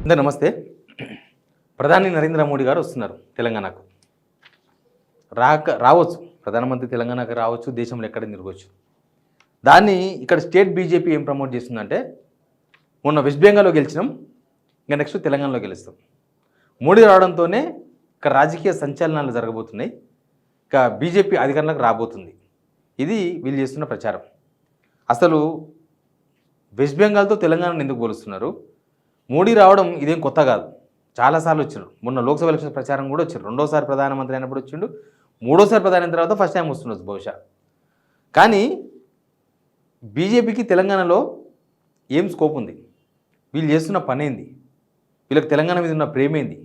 అందరూ నమస్తే. ప్రధాని నరేంద్ర మోడీ గారు వస్తున్నారు తెలంగాణకు. రావచ్చు, ప్రధానమంత్రి తెలంగాణకు రావచ్చు, దేశంలో ఎక్కడ తిరగవచ్చు. దాన్ని ఇక్కడ స్టేట్ బీజేపీ ఏం ప్రమోట్ చేస్తుందంటే, మొన్న వెస్ట్ బెంగాల్లో గెలిచినాం, ఇంకా నెక్స్ట్ తెలంగాణలో గెలుస్తాం. మోడీ రావడంతోనే ఇక్కడ రాజకీయ సంచలనాలు జరగబోతున్నాయి, ఇక బీజేపీ అధికారంలోకి రాబోతుంది. ఇది వీళ్ళు చేస్తున్న ప్రచారం. అసలు వెస్ట్ బెంగాల్తో తెలంగాణను ఎందుకు పోలుస్తున్నారు? మోడీ రావడం ఇదేం కొత్త కాదు, చాలాసార్లు వచ్చారు. మొన్న లోక్సభ ఎలక్షన్ ప్రచారం కూడా వచ్చారు. రెండోసారి ప్రధానమంత్రి అయినప్పుడు వచ్చిండు, మూడోసారి ప్రధాని తర్వాత ఫస్ట్ టైం వస్తుండొచ్చు బహుశా. కానీ బీజేపీకి తెలంగాణలో ఏం స్కోప్ ఉంది? వీళ్ళు చేస్తున్న పని ఏంది? వీళ్ళకి తెలంగాణ మీద ఉన్న ప్రేమ ఏంది?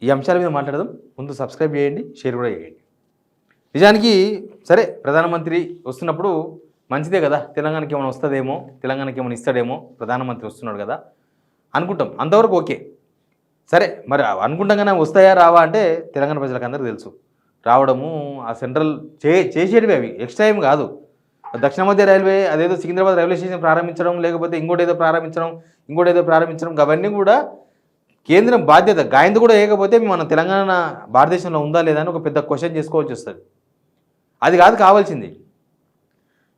ఈ అంశాల మీద మాట్లాడదాం. ముందు సబ్స్క్రైబ్ చేయండి, షేర్ కూడా చేయండి. నిజానికి సరే, ప్రధానమంత్రి వస్తున్నప్పుడు మంచిదే కదా, తెలంగాణకి ఏమైనా వస్తుందేమో, తెలంగాణకి ఏమైనా ఇస్తాడేమో, ప్రధానమంత్రి వస్తున్నాడు కదా అనుకుంటాం, అంతవరకు ఓకే. సరే, మరి అనుకుంటాం కానీ వస్తాయా రావా అంటే తెలంగాణ ప్రజలకు అందరికీ తెలుసు. రావడము ఆ సెంట్రల్ చేసేటివి అవి ఎక్స్ట్రా ఏం కాదు. దక్షిణ మధ్య రైల్వే అదేదో సికింద్రాబాద్ రైల్వే స్టేషన్ ప్రారంభించడం, లేకపోతే ఇంకోటేదో ప్రారంభించడం అవన్నీ కూడా కేంద్రం బాధ్యత. గాయంది కూడా వేయకపోతే మన తెలంగాణ భారతదేశంలో ఉందా లేదా అని ఒక పెద్ద క్వశ్చన్ చేసుకోవాల్సి వస్తుంది. అది కాదు కావాల్సింది.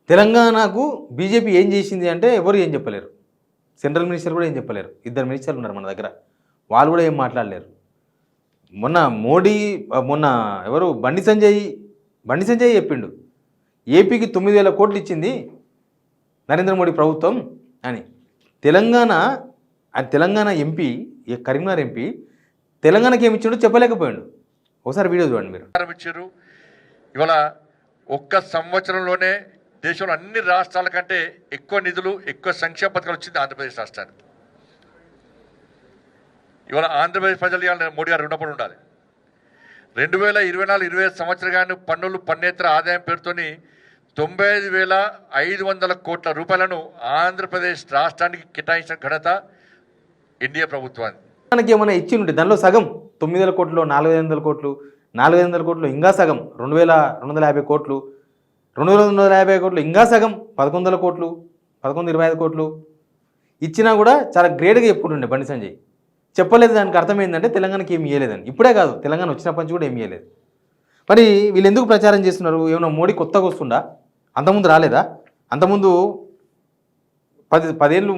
తెలంగాణకు బీజేపీ ఏం చేసింది అంటే ఎవరు ఏం చెప్పలేరు. సెంట్రల్ మినిస్టర్ కూడా ఏం చెప్పలేరు. ఇద్దరు మినిస్టర్లు ఉన్నారు మన దగ్గర, వాళ్ళు కూడా ఏం మాట్లాడలేరు. మొన్న ఎవరు బండి సంజయ్ చెప్పిండు, ఏపీకి 9,000 కోట్లు ఇచ్చింది నరేంద్ర మోడీ ప్రభుత్వం అని. తెలంగాణ ఎంపీ, కరీంనగర్ ఎంపీ తెలంగాణకి ఏమి ఇచ్చిండో చెప్పలేకపోయాడు. ఒకసారి వీడియో చూడండి మీరు. ఇవాళ ఒక్క సంవత్సరంలోనే దేశంలో అన్ని రాష్ట్రాల కంటే ఎక్కువ నిధులు, ఎక్కువ సంక్షేమ పథకాలు వచ్చింది ఆంధ్రప్రదేశ్ రాష్ట్రానికి. ఇవాళ ఆంధ్రప్రదేశ్ ప్రజలు ఇవాళ మోడీ గారు రుణపడి ఉండాలి. 2024-25 సంవత్సరాన్ని పన్నేతర ఆదాయం పేరుతోని 95,500 కోట్ల రూపాయలను ఆంధ్రప్రదేశ్ రాష్ట్రానికి కేటాయించిన ఘనత ఎన్డీఏ ప్రభుత్వాన్ని. మనకి ఏమైనా ఇచ్చి ఉంటే దానిలో సగం 9,000 కోట్లు, 4,500 కోట్లు, 4,500 కోట్లు ఇంకా సగం 2,250 కోట్లు, 2,250 కోట్లు ఇంకా సగం 1,100 కోట్లు, 1,125 కోట్లు ఇచ్చినా కూడా చాలా గ్రేట్గా చెప్పుకుంటుండే బండి సంజయ్. చెప్పలేదు. దానికి అర్థం ఏంటంటే తెలంగాణకి ఏమి ఇవ్వలేదని. ఇప్పుడే కాదు, తెలంగాణ వచ్చినప్పటి నుంచి కూడా ఏమి ఇవ్వలేదు. మరి వీళ్ళు ఎందుకు ప్రచారం చేస్తున్నారు? ఏమన్నా మోడీ కొత్తగా వస్తుందా? అంతకుముందు రాలేదా? అంతకుముందు 10 ఏళ్ళు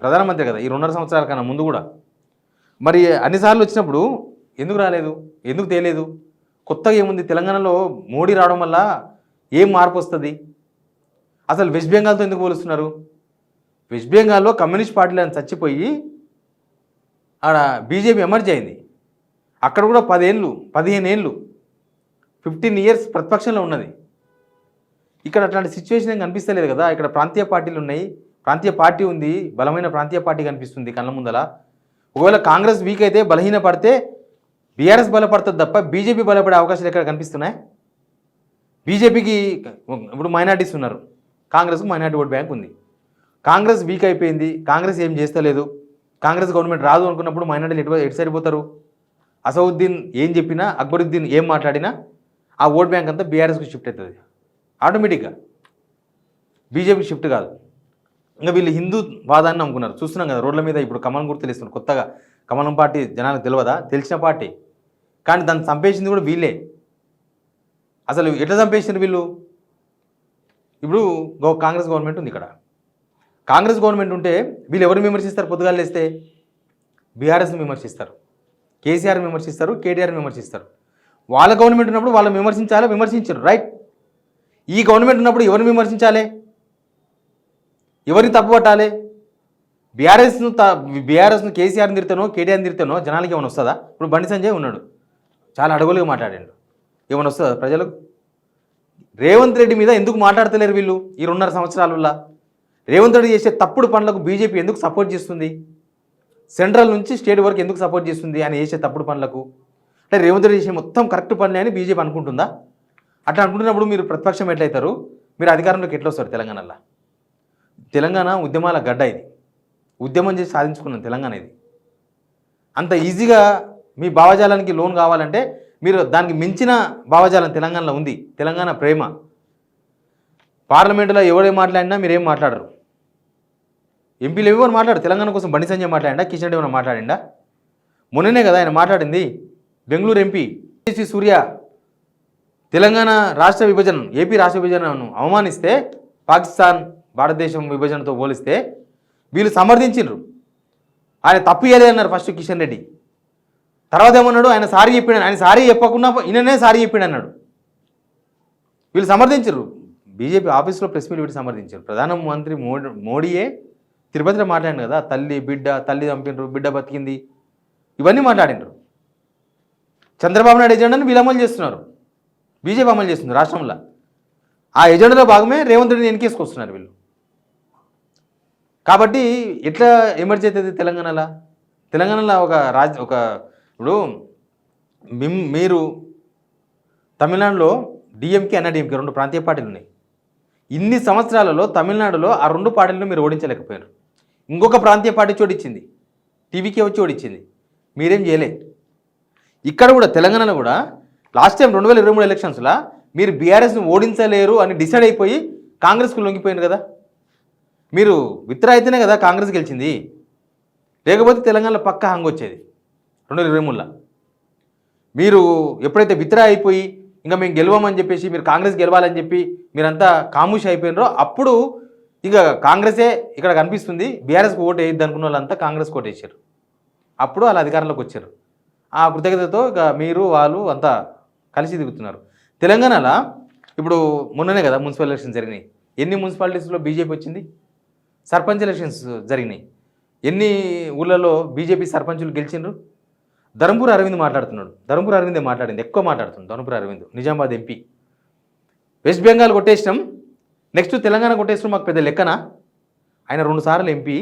ప్రధానమంత్రి కదా, ఈ 2.5 సంవత్సరాల కన్నా ముందు కూడా. మరి అన్నిసార్లు వచ్చినప్పుడు ఎందుకు రాలేదు? ఎందుకు తేలేదు? కొత్తగా ఏముంది తెలంగాణలో? మోడీ రావడం వల్ల ఏం మార్పు వస్తుంది? అసలు వెస్ట్ బెంగాల్తో ఎందుకు పోలుస్తున్నారు? వెస్ట్ బెంగాల్లో కమ్యూనిస్ట్ పార్టీలను చచ్చిపోయి ఆడ బీజేపీ ఎమర్జీ అయింది. అక్కడ కూడా 15 ఏళ్ళు 15 ఇయర్స్ ప్రతిపక్షంలో ఉన్నది. ఇక్కడ అట్లాంటి సిచ్యువేషన్ ఏం కనిపిస్తలేదు కదా. ఇక్కడ ప్రాంతీయ పార్టీలు ఉన్నాయి, ప్రాంతీయ పార్టీ ఉంది, బలమైన ప్రాంతీయ పార్టీ కనిపిస్తుంది కళ్ళ ముందల. ఒకవేళ కాంగ్రెస్ వీక్ అయితే, బలహీన పడితే బీఆర్ఎస్ బలపడుతుంది తప్ప బీజేపీ బలపడే అవకాశాలు ఎక్కడ కనిపిస్తున్నాయి? బీజేపీకి ఇప్పుడు మైనార్టీస్ ఉన్నారు, కాంగ్రెస్కు మైనార్టీ ఓట్ బ్యాంక్ ఉంది. కాంగ్రెస్ వీక్ అయిపోయింది, కాంగ్రెస్ ఏం చేస్తలేదు, కాంగ్రెస్ గవర్నమెంట్ రాదు అనుకున్నప్పుడు మైనార్టీలు ఎటు సరిపోతారు? అసౌద్దీన్ ఏం చెప్పినా, అక్బరుద్దీన్ ఏం మాట్లాడినా ఆ ఓట్ బ్యాంక్ అంతా బీఆర్ఎస్కి షిఫ్ట్ అవుతుంది ఆటోమేటిక్గా, బీజేపీకి షిఫ్ట్ కాదు. ఇంకా వీళ్ళు హిందూ వాదాన్ని నమ్ముకున్నారు. చూస్తున్నాం కదా రోడ్ల మీద ఇప్పుడు కమలం గుర్తు తెలుస్తున్నారు. కొత్తగా కమలం పార్టీ జనాలకు తెలియదా? తెలిసిన పార్టీ, కానీ దాన్ని చంపేసింది కూడా వీళ్ళే. అసలు ఎట్లా చంపేసినారు వీళ్ళు? ఇప్పుడు కాంగ్రెస్ గవర్నమెంట్ ఉంది ఇక్కడ. కాంగ్రెస్ గవర్నమెంట్ ఉంటే వీళ్ళు ఎవరు విమర్శిస్తారు? పొద్దుగాలు లేస్తే బీఆర్ఎస్ని విమర్శిస్తారు, కేసీఆర్ని విమర్శిస్తారు, కేటీఆర్ని విమర్శిస్తారు. వాళ్ళ గవర్నమెంట్ ఉన్నప్పుడు వాళ్ళని విమర్శించారు, రైట్. ఈ గవర్నమెంట్ ఉన్నప్పుడు ఎవరిని విమర్శించాలి? ఎవరిని తప్పుపట్టాలి? బీఆర్ఎస్ను కేసీఆర్ని తిడతానో, కేటీఆర్ని తిడతానో జనాలకి ఏమైనా వస్తుందా? ఇప్పుడు బండి సంజయ్ ఉన్నాడు, చాలా అడుగులుగా మాట్లాడాడు, ఏమైనా వస్తుందా ప్రజలకు? రేవంత్ రెడ్డి మీద ఎందుకు మాట్లాడతలేరు వీళ్ళు ఈ 2.5 సంవత్సరాలలో? రేవంత్ రెడ్డి చేసే తప్పుడు పనులకు బీజేపీ ఎందుకు సపోర్ట్ చేస్తుంది? సెంట్రల్ నుంచి స్టేట్ వరకు ఎందుకు సపోర్ట్ చేస్తుంది ఆయన చేసే తప్పుడు పనులకు? అంటే రేవంత్ రెడ్డి చేసే మొత్తం కరెక్ట్ పనులే అని బీజేపీ అనుకుంటుందా? అట్లా అనుకుంటున్నప్పుడు మీరు ప్రతిపక్షం ఎట్లయితారు? మీరు అధికారంలోకి ఎట్లా వస్తారు? తెలంగాణ ఉద్యమాల గడ్డ ఇది, ఉద్యమం చేసి సాధించుకున్నాం తెలంగాణ. ఇది అంత ఈజీగా మీ భావజాలానికి లోన్ కావాలంటే మీరు దానికి మించిన భావజాలం తెలంగాణలో ఉంది. తెలంగాణ ప్రేమ. పార్లమెంటులో ఎవరేం మాట్లాడినా మీరేం మాట్లాడరు. ఎంపీలు ఎవరు మాట్లాడు తెలంగాణ కోసం బండి సంజయ్ మాట్లాడిండా, కిషన్ రెడ్డి ఏమైనా మాట్లాడిండా? మొన్ననే కదా ఆయన మాట్లాడింది. బెంగళూరు ఎంపీ సూర్య తెలంగాణ రాష్ట్ర విభజన, ఏపీ రాష్ట్ర విభజనను అవమానిస్తే, పాకిస్తాన్ భారతదేశం విభజనతో పోలిస్తే వీళ్ళు సమర్థించిండ్రు. ఆయన తప్పు చేయలేదన్నారు ఫస్ట్ కిషన్ రెడ్డి. తర్వాత ఏమన్నాడు, ఆయన సారీ చెప్పాడు. ఆయన సారీ చెప్పకుండా ఈయననే సారీ చెప్పాడు అన్నాడు. వీళ్ళు సమర్థించరు. బీజేపీ ఆఫీస్లో ప్రెస్ మీట్ పెట్టి సమర్థించారు. ప్రధానమంత్రి మోడీయే తిరుపతిలో మాట్లాడిండు కదా, తల్లి చంపినరు, బిడ్డ బతికింది, ఇవన్నీ మాట్లాడినరు. చంద్రబాబు నాయుడు ఎజెండాను వీళ్ళు అమలు చేస్తున్నారు, బీజేపీ అమలు చేస్తుంది రాష్ట్రంలో. ఆ ఎజెండాలో భాగమే రేవంత్ రెడ్డిని వెనకేసుకొస్తున్నారు వీళ్ళు. కాబట్టి ఎట్లా ఎమర్జీ అవుతుంది తెలంగాణలో ఒక ఇప్పుడు మీరు తమిళనాడులో డిఎంకే అన్నాడీఎంకే 2 ప్రాంతీయ పార్టీలు ఉన్నాయి. ఇన్ని సంవత్సరాలలో తమిళనాడులో ఆ 2 పార్టీలను మీరు ఓడించలేకపోయారు. ఇంకొక ప్రాంతీయ పార్టీ చోటిచ్చింది, టీవీకే వచ్చి ఓడించింది, మీరేం చేయలే. ఇక్కడ కూడా తెలంగాణలో కూడా లాస్ట్ టైం 2023 ఎలక్షన్స్లో మీరు బీఆర్ఎస్ని ఓడించలేరు అని డిసైడ్ అయిపోయి కాంగ్రెస్కు లొంగిపోయింది కదా. మీరు విత్డ్రా అయితేనే కదా కాంగ్రెస్ గెలిచింది, లేకపోతే తెలంగాణలో పక్కా హంగ్ వచ్చేది 2023లో. మీరు ఎప్పుడైతే విత్డ్రా అయిపోయి ఇంకా మేము గెలవమని చెప్పేసి, మీరు కాంగ్రెస్ గెలవాలని చెప్పి మీరంతా కాముషి అయిపోయినారో, అప్పుడు ఇక కాంగ్రెసే ఇక్కడ కనిపిస్తుంది, బీఆర్ఎస్కి ఓటు వేయద్దు అనుకున్న వాళ్ళంతా కాంగ్రెస్ ఓటు వేసారు. అప్పుడు వాళ్ళు అధికారంలోకి వచ్చారు. ఆ కృతజ్ఞతతో ఇక మీరు వాళ్ళు అంతా కలిసి తిరుగుతున్నారు. తెలంగాణలో ఇప్పుడు మొన్ననే కదా మున్సిపల్ ఎలక్షన్స్ జరిగినాయి. ఎన్ని మున్సిపాలిటీస్లో బీజేపీ వచ్చింది? సర్పంచ్ ఎలక్షన్స్ జరిగినాయి. ఎన్ని ఊళ్ళలో బీజేపీ సర్పంచులు గెలిచిండ్రు? ధర్మపురి అరవింద్ మాట్లాడుతున్నాడు. ధర్మపురి అరవిందే మాట్లాడింది, ఎక్కువ మాట్లాడుతుంది ధర్మపురి అరవింద్, నిజామాబాద్ ఎంపీ. వెస్ట్ బెంగాల్ కొట్టేసినాం, నెక్స్ట్ తెలంగాణ కొట్టేసినాం, మాకు పెద్ద లెక్కన. ఆయన 2 సార్లు MP.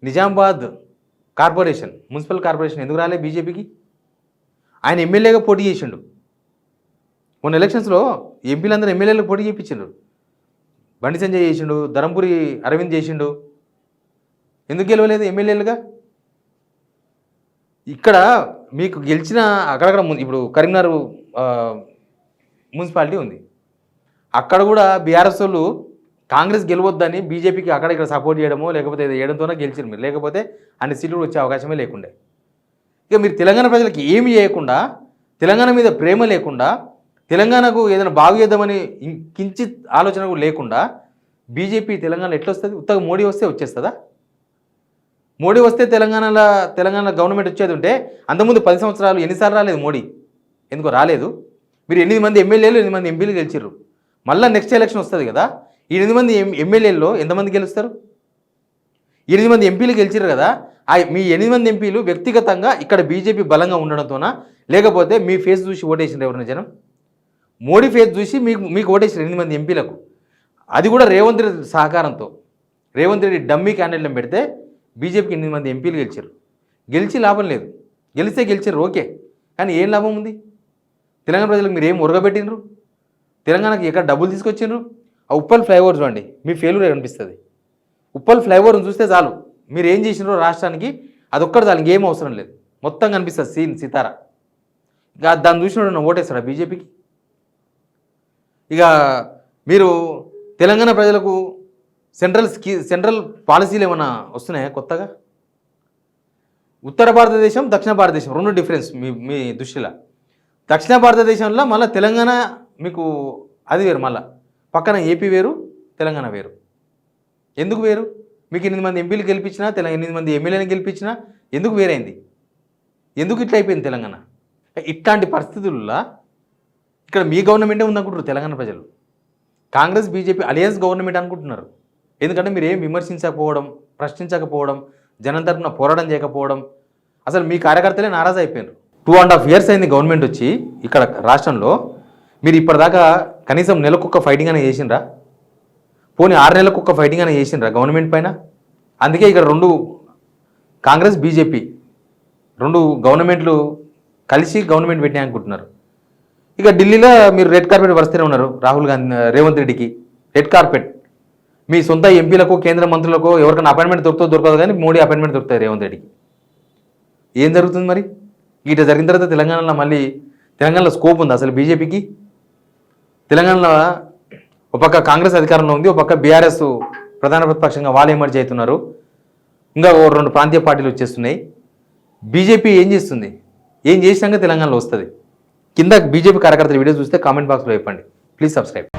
Nizamabad corporation, municipal corporation ఎందుకు రాలే బీజేపీకి? ఆయన ఎమ్మెల్యేగా పోటీ చేసిండు. మొన్న ఎలక్షన్స్లో ఎంపీలందరూ ఎమ్మెల్యేలకు పోటీ చేయించిండు. బండి సంజయ్ చేసిండు, ధర్మపురి అరవింద్ చేసిండు. ఎందుకు గెలవలేదు ఎమ్మెల్యేలుగా? ఇక్కడ మీకు గెలిచిన అక్కడక్కడ ఇప్పుడు కరీంనగర్ మున్సిపాలిటీ ఉంది, అక్కడ కూడా బీఆర్ఎస్ వాళ్ళు కాంగ్రెస్ గెలవద్దని బీజేపీకి అక్కడ ఇక్కడ సపోర్ట్ చేయడమో లేకపోతే చేయడంతోనే గెలిచారు మీరు, లేకపోతే అన్ని సీట్లు వచ్చే అవకాశమే లేకుండే. ఇక మీరు తెలంగాణ ప్రజలకు ఏమి చేయకుండా, తెలంగాణ మీద ప్రేమ లేకుండా, తెలంగాణకు ఏదైనా బాగు చేద్దామని కించిత్ ఆలోచన కూడా లేకుండా బీజేపీ తెలంగాణ ఎట్లా వస్తుంది? ఉత్తగా మోడీ వస్తే వచ్చేస్తుందా? మోడీ వస్తే తెలంగాణ గవర్నమెంట్ వచ్చేది ఉంటే అంతకుముందు 10 సంవత్సరాలు ఎన్నిసార్లు రాలేదు మోడీ? ఎందుకో రాలేదు. మీరు 8 మంది ఎమ్మెల్యేలు 8 మంది ఎంపీలు గెలిచారు. మళ్ళీ నెక్స్ట్ ఎలక్షన్ వస్తుంది కదా, ఈ 8 మంది ఎమ్మెల్యేల్లో ఎంతమంది గెలుస్తారు? 8 మంది ఎంపీలు గెలిచారు కదా, మీ 8 మంది ఎంపీలు వ్యక్తిగతంగా ఇక్కడ బీజేపీ బలంగా ఉండడంతోనా, లేకపోతే మీ ఫేస్ చూసి ఓటేసిండ్రు ఎవరైనా జనం? మోడీ ఫేస్ చూసి మీకు ఓటేసారు 8 మంది ఎంపీలకు. అది కూడా రేవంత్ రెడ్డి సహకారంతో. రేవంత్ రెడ్డి డమ్మీ క్యాండిడేట్లను పెడితే బీజేపీకి 8 మంది ఎంపీలు గెలిచారు. గెలిచి లాభం లేదు, గెలిస్తే గెలిచారు ఓకే, కానీ ఏం లాభం ఉంది? తెలంగాణ ప్రజలకు మీరు ఏం ఉరగబెట్టినరు? తెలంగాణకి ఎక్కడ డబ్బులు తీసుకొచ్చిండ్రు? ఆ ఉప్పల్ ఫ్లైఓవర్ చూడండి, మీ ఫెయిల్యూర్ అనిపిస్తుంది. ఉప్పల్ ఫ్లైఓవర్ని చూస్తే చాలు మీరు ఏం చేసినారో రాష్ట్రానికి, అదొక్కటి చాలు, ఇంకేం అవసరం లేదు. మొత్తం కనిపిస్తుంది సీన్ సితారా. ఇక దాన్ని చూసినప్పుడు ఓటేస్తాడా బీజేపీకి? ఇక మీరు తెలంగాణ ప్రజలకు సెంట్రల్ పాలసీలు ఏమైనా వస్తున్నాయా కొత్తగా? ఉత్తర భారతదేశం దక్షిణ భారతదేశం 2 డిఫరెన్స్ మీ దృష్టిలో. దక్షిణ భారతదేశంలో మళ్ళీ తెలంగాణ మీకు అది వేరు, మళ్ళీ పక్కన ఏపీ వేరు, తెలంగాణ వేరు. ఎందుకు వేరు? మీకు 8 మంది ఎంపీలు గెలిపించినా, 8 మంది ఎమ్మెల్యేని గెలిపించినా ఎందుకు వేరైంది? ఎందుకు ఇట్లా అయిపోయింది తెలంగాణ? ఇట్లాంటి పరిస్థితుల్లో ఇక్కడ మీ గవర్నమెంటే ఉందనుకుంటారు తెలంగాణ ప్రజలు. కాంగ్రెస్ బీజేపీ అలయన్స్ గవర్నమెంట్ అనుకుంటున్నారు. ఎందుకంటే మీరు ఏం విమర్శించకపోవడం, ప్రశ్నించకపోవడం, జనం తరపున పోరాటం చేయకపోవడం, అసలు మీ కార్యకర్తలే నారాజు అయిపోయారు. 2.5 years అయింది గవర్నమెంట్ వచ్చి ఇక్కడ రాష్ట్రంలో. మీరు ఇప్పటిదాకా కనీసం నెలకొక్క ఫైటింగ్ అనేది చేసిండ్రా? పోనీ 6 నెలలకు ఒక ఫైటింగ్ అనేది చేసిండ్రా గవర్నమెంట్ పైన? అందుకే ఇక్కడ 2 కాంగ్రెస్ బీజేపీ 2 గవర్నమెంట్లు కలిసి గవర్నమెంట్ పెట్టినా అనుకుంటున్నారు. ఇక ఢిల్లీలో మీరు రెడ్ కార్పెట్ వరుస్తూనే ఉన్నారు రాహుల్ గాంధీ, రేవంత్ రెడ్డికి రెడ్ కార్పెట్. మీ సొంత ఎంపీలకు, కేంద్ర మంత్రులకు ఎవరికైనా అపాయింట్మెంట్ దొరకదు కానీ మోడీ అపాయింట్మెంట్ దొరుకుతుంది రేవంత్ రెడ్డికి. ఏం జరుగుతుంది మరి? ఇట్లా జరిగిన తర్వాత తెలంగాణలో స్కోప్ ఉంది అసలు బీజేపీకి? తెలంగాణలో ఒక పక్క కాంగ్రెస్ అధికారంలో ఉంది, ఒక పక్క బీఆర్ఎస్ ప్రధాన ప్రతిపక్షంగా వాళ్ళు ఎమర్జీ అవుతున్నారు. ఇంకా ఓ 2 ప్రాంతీయ పార్టీలు వచ్చేస్తున్నాయి. బీజేపీ ఏం చేస్తుంది? ఏం చేసినాక తెలంగాణలో వస్తుంది? కింద బీజేపీ కార్యకర్తల వీడియో చూస్తే కామెంట్ బాక్స్లో చెప్పండి. Please subscribe.